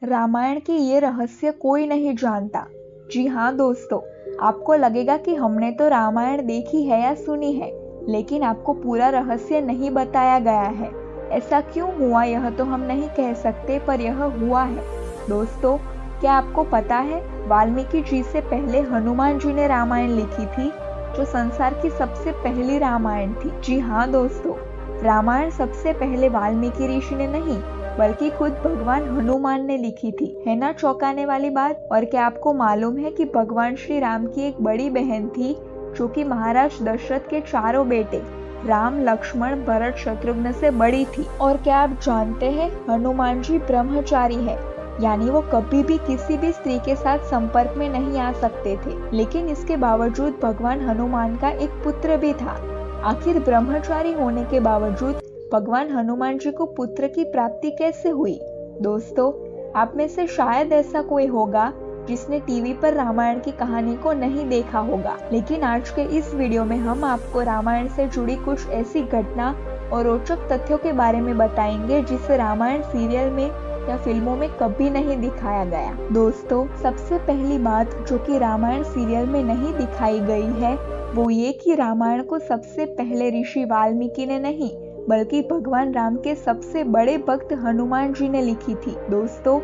रामायण के ये रहस्य कोई नहीं जानता। जी हाँ दोस्तों, आपको लगेगा कि हमने तो रामायण देखी है या सुनी है, लेकिन आपको पूरा रहस्य नहीं बताया गया है। ऐसा क्यों हुआ यह तो हम नहीं कह सकते, पर यह हुआ है। दोस्तों, क्या आपको पता है वाल्मीकि जी से पहले हनुमान जी ने रामायण लिखी थी, जो संसार की सबसे पहली रामायण थी। जी हाँ दोस्तों, रामायण सबसे पहले वाल्मीकि ऋषि ने नहीं बल्कि खुद भगवान हनुमान ने लिखी थी। है ना चौंकाने वाली बात। और क्या आपको मालूम है कि भगवान श्री राम की एक बड़ी बहन थी, जो कि महाराज दशरथ के चारों बेटे राम, लक्ष्मण, भरत, शत्रुघ्न से बड़ी थी। और क्या आप जानते हैं हनुमान जी ब्रह्मचारी है, यानी वो कभी भी किसी भी स्त्री के साथ संपर्क में नहीं आ सकते थे। लेकिन इसके बावजूद भगवान हनुमान का एक पुत्र भी था। आखिर ब्रह्मचारी होने के बावजूद भगवान हनुमान जी को पुत्र की प्राप्ति कैसे हुई? दोस्तों, आप में से शायद ऐसा कोई होगा जिसने टीवी पर रामायण की कहानी को नहीं देखा होगा, लेकिन आज के इस वीडियो में हम आपको रामायण से जुड़ी कुछ ऐसी घटना और रोचक तथ्यों के बारे में बताएंगे जिसे रामायण सीरियल में या फिल्मों में कभी नहीं दिखाया गया। दोस्तों, सबसे पहली बात जो कि रामायण सीरियल में नहीं दिखाई गई है, वो ये कि रामायण को सबसे पहले ऋषि वाल्मीकि ने नहीं बल्कि भगवान राम के सबसे बड़े भक्त हनुमान जी ने लिखी थी। दोस्तों,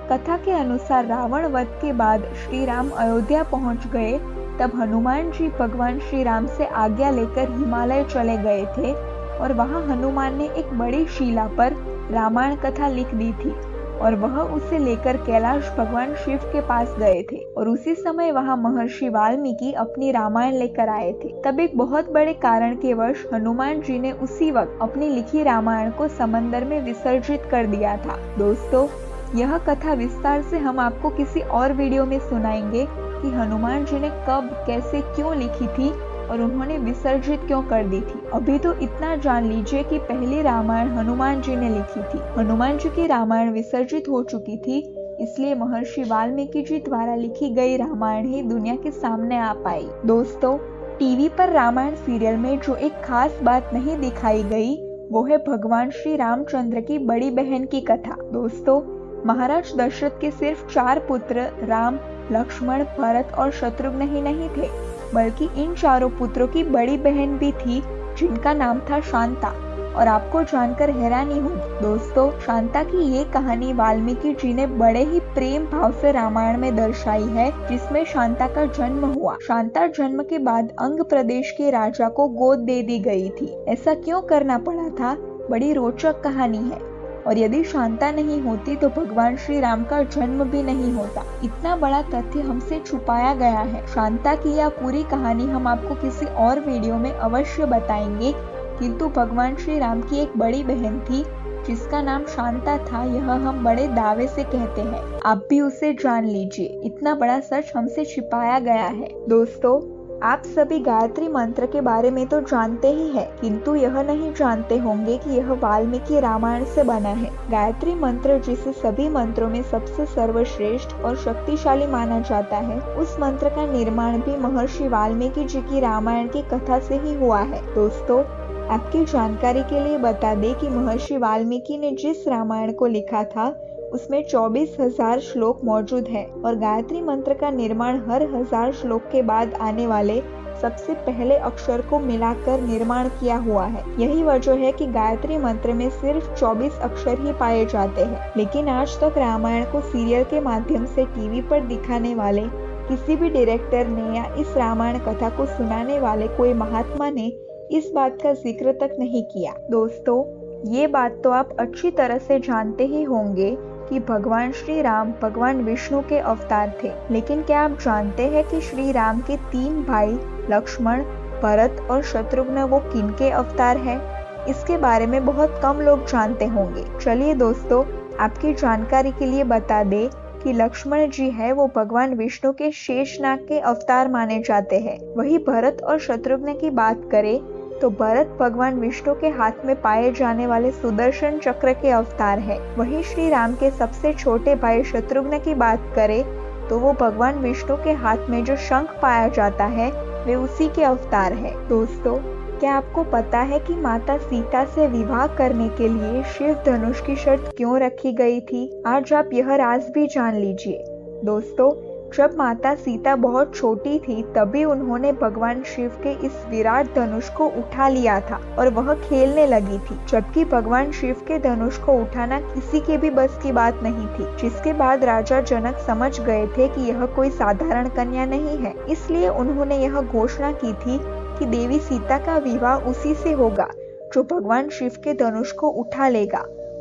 कथा के अनुसार रावण वध के बाद श्री राम अयोध्या पहुंच गए, तब हनुमान जी भगवान श्री राम से आज्ञा लेकर हिमालय चले गए थे और वहां हनुमान ने एक बड़ी शिला पर रामायण कथा लिख दी थी और वह उसे लेकर कैलाश भगवान शिव के पास गए थे। और उसी समय वहां महर्षि वाल्मीकि अपनी रामायण लेकर आए थे। तब एक बहुत बड़े कारण के वश हनुमान जी ने उसी वक्त अपनी लिखी रामायण को समंदर में विसर्जित कर दिया था। दोस्तों, यह कथा विस्तार से हम आपको किसी और वीडियो में सुनाएंगे कि हनुमान जी ने कब, कैसे, क्यों लिखी थी और उन्होंने विसर्जित क्यों कर दी थी। अभी तो इतना जान लीजिए कि पहली रामायण हनुमान जी ने लिखी थी। हनुमान जी की रामायण विसर्जित हो चुकी थी, इसलिए महर्षि वाल्मीकि जी द्वारा लिखी गई रामायण ही दुनिया के सामने आ पाई। दोस्तों, टीवी पर रामायण सीरियल में जो एक खास बात नहीं दिखाई गई, वो है भगवान श्री रामचंद्र की बड़ी बहन की कथा। दोस्तों, महाराज दशरथ के सिर्फ 4 पुत्र राम, लक्ष्मण, भरत और शत्रुघ्न ही नहीं थे, बल्कि इन चारों पुत्रों की बड़ी बहन भी थी, जिनका नाम था शांता। और आपको जानकर हैरानी होगी दोस्तों, शांता की ये कहानी वाल्मीकि जी ने बड़े ही प्रेम भाव से रामायण में दर्शाई है, जिसमें शांता का जन्म हुआ। शांता जन्म के बाद अंग प्रदेश के राजा को गोद दे दी गई थी। ऐसा क्यों करना पड़ा था? बड़ी रोचक कहानी है। और यदि शांता नहीं होती तो भगवान श्री राम का जन्म भी नहीं होता। इतना बड़ा तथ्य हमसे छुपाया गया है। शांता की यह पूरी कहानी हम आपको किसी और वीडियो में अवश्य बताएंगे, किंतु भगवान श्री राम की एक बड़ी बहन थी जिसका नाम शांता था, यह हम बड़े दावे से कहते हैं। आप भी उसे जान लीजिए, इतना बड़ा सच हमसे छिपाया गया है। दोस्तों, आप सभी गायत्री मंत्र के बारे में तो जानते ही हैं, किंतु यह नहीं जानते होंगे कि यह वाल्मीकि रामायण से बना है। गायत्री मंत्र, जिसे सभी मंत्रों में सबसे सर्वश्रेष्ठ और शक्तिशाली माना जाता है, उस मंत्र का निर्माण भी महर्षि वाल्मीकि जी की रामायण की कथा से ही हुआ है। दोस्तों, आपकी जानकारी के लिए बता दें कि महर्षि वाल्मीकि ने जिस रामायण को लिखा था उसमें 24,000 श्लोक मौजूद है और गायत्री मंत्र का निर्माण हर 1000 श्लोक के बाद आने वाले सबसे पहले अक्षर को मिलाकर निर्माण किया हुआ है। यही वजह है कि गायत्री मंत्र में सिर्फ 24 अक्षर ही पाए जाते हैं। लेकिन आज तक रामायण को सीरियल के माध्यम से टीवी पर दिखाने वाले किसी भी डायरेक्टर ने या इस रामायण कथा को सुनाने वाले कोई महात्मा ने इस बात का जिक्र तक नहीं किया। दोस्तों, ये बात तो आप अच्छी तरह से जानते ही होंगे कि भगवान श्री राम भगवान विष्णु के अवतार थे। लेकिन क्या आप जानते हैं कि श्री राम के 3 भाई लक्ष्मण, भरत और शत्रुघ्न वो किनके अवतार हैं? इसके बारे में बहुत कम लोग जानते होंगे। चलिए दोस्तों, आपकी जानकारी के लिए बता दें कि लक्ष्मण जी है वो भगवान विष्णु के शेषनाग के अवतार माने जाते हैं। वही भरत और शत्रुघ्न की बात करें तो भरत भगवान विष्णु के हाथ में पाए जाने वाले सुदर्शन चक्र के अवतार है। वहीं श्री राम के सबसे छोटे भाई शत्रुघ्न की बात करें तो वो भगवान विष्णु के हाथ में जो शंख पाया जाता है वे उसी के अवतार है। दोस्तों, क्या आपको पता है कि माता सीता से विवाह करने के लिए शिव धनुष की शर्त क्यों रखी गई थी? आज आप यह राज भी जान लीजिए। दोस्तों, जब माता सीता बहुत छोटी थी तभी उन्होंने भगवान शिव के इस विराट धनुष को उठा लिया था और वह खेलने लगी थी, जबकि भगवान शिव के धनुष को उठाना किसी के भी बस की बात नहीं थी। जिसके बाद राजा जनक समझ गए थे कि यह कोई साधारण कन्या नहीं है, इसलिए उन्होंने यह घोषणा की थी कि देवी सीता का विवाह उसी से होगा जो भगवान शिव के धनुष को उठा लेगा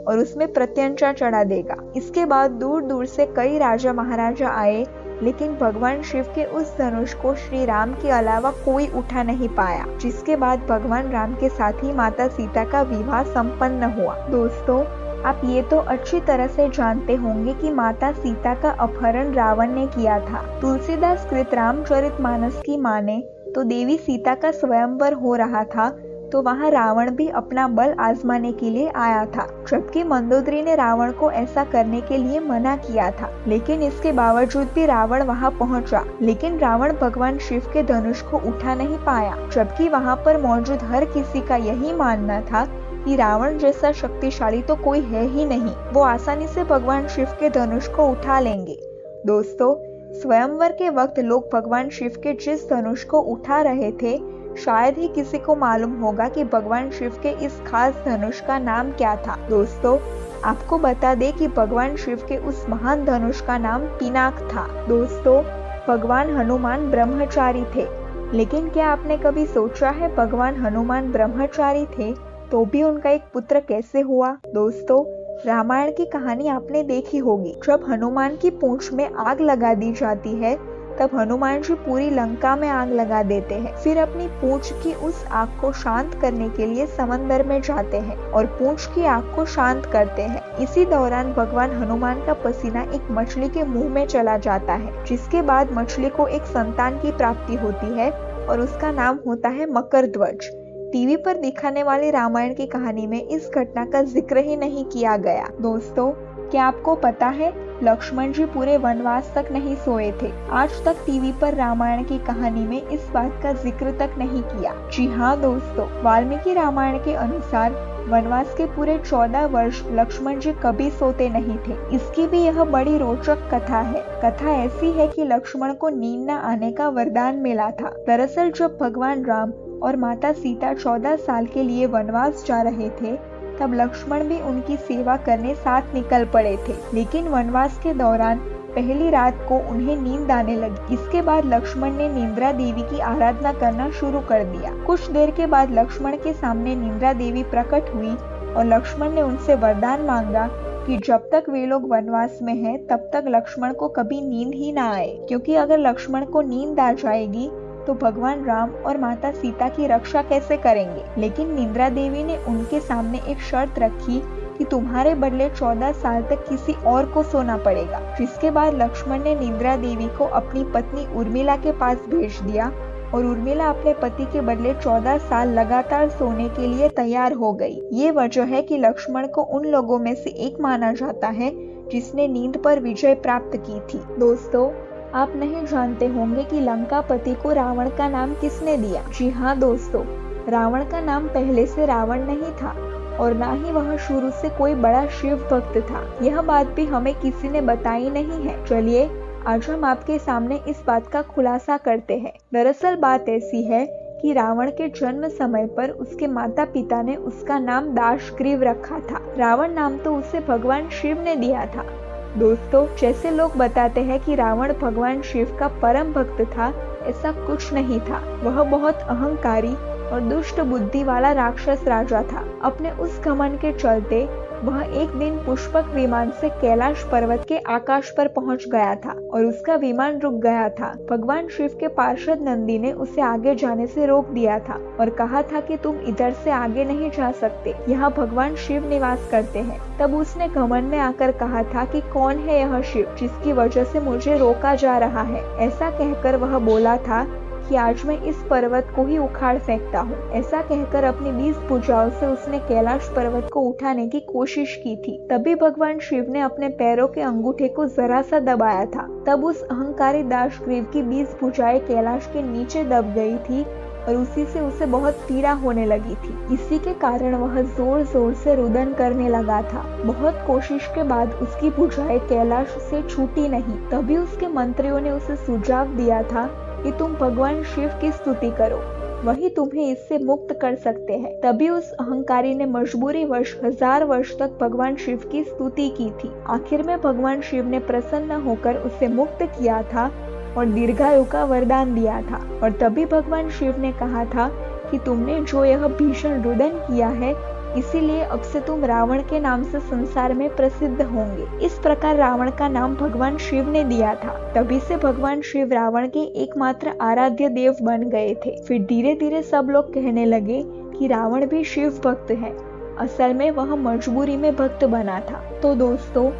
और उसमें प्रत्यंचा चढ़ा देगा। इसके बाद दूर दूर से कई राजा महाराजा आए, लेकिन भगवान शिव के उस धनुष को श्री राम के अलावा कोई उठा नहीं पाया। जिसके बाद भगवान राम के साथ ही माता सीता का विवाह संपन्न हुआ। दोस्तों, आप ये तो अच्छी तरह से जानते होंगे कि माता सीता का अपहरण रावण ने किया था। तुलसीदास कृत रामचरितमानस की माने तो देवी सीता का स्वयंवर हो रहा था, तो वहाँ रावण भी अपना बल आजमाने के लिए आया था, जबकि मंदोदरी ने रावण को ऐसा करने के लिए मना किया था। लेकिन इसके बावजूद भी रावण वहाँ पहुँचा, लेकिन रावण भगवान शिव के धनुष को उठा नहीं पाया, जबकि वहाँ पर मौजूद हर किसी का यही मानना था कि रावण जैसा शक्तिशाली तो कोई है ही नहीं, वो आसानी से भगवान शिव के धनुष को उठा लेंगे। दोस्तों, स्वयंवर के वक्त लोग भगवान शिव के जिस धनुष को उठा रहे थे, शायद ही किसी को मालूम होगा कि भगवान शिव के इस खास धनुष का नाम क्या था। दोस्तों, आपको बता दें कि भगवान शिव के उस महान धनुष का नाम पिनाक था। दोस्तों, भगवान हनुमान ब्रह्मचारी थे, लेकिन क्या आपने कभी सोचा है भगवान हनुमान ब्रह्मचारी थे तो भी उनका एक पुत्र कैसे हुआ? दोस्तों, रामायण की कहानी आपने देखी होगी। जब हनुमान की पूंछ में आग लगा दी जाती है तब हनुमान जी पूरी लंका में आग लगा देते हैं। फिर अपनी पूंछ की उस आग को शांत करने के लिए समंदर में जाते हैं और पूंछ की आग को शांत करते हैं। इसी दौरान भगवान हनुमान का पसीना एक मछली के मुंह में चला जाता है, जिसके बाद मछली को एक संतान की प्राप्ति होती है और उसका नाम होता है मकरध्वज। टीवी पर दिखाने वाली रामायण की कहानी में इस घटना का जिक्र ही नहीं किया गया। दोस्तों, क्या आपको पता है लक्ष्मण जी पूरे वनवास तक नहीं सोए थे? आज तक टीवी पर रामायण की कहानी में इस बात का जिक्र तक नहीं किया। जी हाँ दोस्तों, वाल्मीकि रामायण के अनुसार वनवास के पूरे 14 वर्ष लक्ष्मण जी कभी सोते नहीं थे। इसकी भी यह बड़ी रोचक कथा है। कथा ऐसी है कि लक्ष्मण को नींद न आने का वरदान मिला था। दरअसल जब भगवान राम और माता सीता 14 साल के लिए वनवास जा रहे थे, तब लक्ष्मण भी उनकी सेवा करने साथ निकल पड़े थे। लेकिन वनवास के दौरान पहली रात को उन्हें नींद आने लगी। इसके बाद लक्ष्मण ने निंद्रा देवी की आराधना करना शुरू कर दिया। कुछ देर के बाद लक्ष्मण के सामने निंद्रा देवी प्रकट हुई और लक्ष्मण ने उनसे वरदान मांगा कि जब तक वे लोग वनवास में हैं, तब तक लक्ष्मण को कभी नींद ही ना आए, क्योंकि अगर लक्ष्मण को नींद आ जाएगी तो भगवान राम और माता सीता की रक्षा कैसे करेंगे। लेकिन निंद्रा देवी ने उनके सामने एक शर्त रखी कि तुम्हारे बदले 14 साल तक किसी और को सोना पड़ेगा। जिसके बाद लक्ष्मण ने निंद्रा देवी को अपनी पत्नी उर्मिला के पास भेज दिया और उर्मिला अपने पति के बदले 14 साल लगातार सोने के लिए तैयार हो गई। ये वजह है कि लक्ष्मण को उन लोगों में से एक माना जाता है जिसने नींद पर विजय प्राप्त की थी। दोस्तों, आप नहीं जानते होंगे कि लंकापति को रावण का नाम किसने दिया? जी हाँ दोस्तों, रावण का नाम पहले से रावण नहीं था और ना ही वह शुरू से कोई बड़ा शिव भक्त था। यह बात भी हमें किसी ने बताई नहीं है। चलिए आज हम आपके सामने इस बात का खुलासा करते हैं। दरअसल बात ऐसी है कि रावण के जन्म समय पर उसके माता पिता ने उसका नाम दाशग्रीव रखा था। रावण नाम तो उसे भगवान शिव ने दिया था। दोस्तों, जैसे लोग बताते हैं कि रावण भगवान शिव का परम भक्त था, ऐसा कुछ नहीं था। वह बहुत अहंकारी और दुष्ट बुद्धि वाला राक्षस राजा था। अपने उस घमंड के चलते वह एक दिन पुष्पक विमान से कैलाश पर्वत के आकाश पर पहुंच गया था और उसका विमान रुक गया था। भगवान शिव के पार्षद नंदी ने उसे आगे जाने से रोक दिया था और कहा था कि तुम इधर से आगे नहीं जा सकते, यहाँ भगवान शिव निवास करते हैं। तब उसने घमंड में आकर कहा था कि कौन है यह शिव जिसकी वजह से मुझे रोका जा रहा है। ऐसा कहकर वह बोला था कि आज मैं इस पर्वत को ही उखाड़ फेंकता हूँ। ऐसा कहकर अपनी 20 भुजाओं से उसने कैलाश पर्वत को उठाने की कोशिश की थी। तभी भगवान शिव ने अपने पैरों के अंगूठे को जरा सा दबाया था। तब उस अहंकारी दाशग्रीव की 20 भुजाएं कैलाश के नीचे दब गई थी और उसी से उसे बहुत पीड़ा होने लगी थी। इसी के कारण वह जोर जोर से रुदन करने लगा था। बहुत कोशिश के बाद उसकी भुजाएं कैलाश से छूटी नहीं। तभी उसके मंत्रियों ने उसे सुझाव दिया था कि तुम भगवान शिव की स्तुति करो, वही तुम्हें इससे मुक्त कर सकते हैं। तभी उस अहंकारी ने मजबूरी वश 1000 वर्ष तक भगवान शिव की स्तुति की थी। आखिर में भगवान शिव ने प्रसन्न होकर उसे मुक्त किया था और दीर्घायु का वरदान दिया था। और तभी भगवान शिव ने कहा था कि तुमने जो यह भीषण रुदन किया है, इसीलिए अब से तुम रावण के नाम से संसार में प्रसिद्ध होंगे। इस प्रकार रावण का नाम भगवान शिव ने दिया था। तभी से भगवान शिव रावण के एकमात्र आराध्य देव बन गए थे। फिर धीरे धीरे सब लोग कहने लगे कि रावण भी शिव भक्त है। असल में वह मजबूरी में भक्त बना था। तो दोस्तों,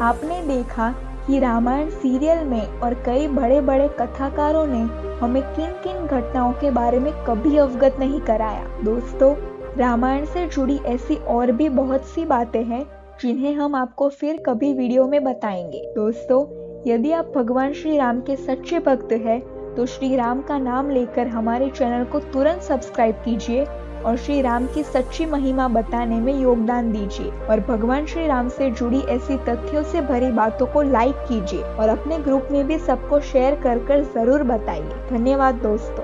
आपने देखा कि रामायण सीरियल में और कई बड़े बड़े कथाकारों ने हमें किन किन घटनाओं के बारे में कभी अवगत नहीं कराया। दोस्तों, रामायण से जुड़ी ऐसी और भी बहुत सी बातें हैं जिन्हें हम आपको फिर कभी वीडियो में बताएंगे। दोस्तों, यदि आप भगवान श्री राम के सच्चे भक्त हैं तो श्री राम का नाम लेकर हमारे चैनल को तुरंत सब्सक्राइब कीजिए और श्री राम की सच्ची महिमा बताने में योगदान दीजिए। और भगवान श्री राम से जुड़ी ऐसी तथ्यों से भरी बातों को लाइक कीजिए और अपने ग्रुप में भी सबको शेयर कर जरूर बताइए। धन्यवाद दोस्तों।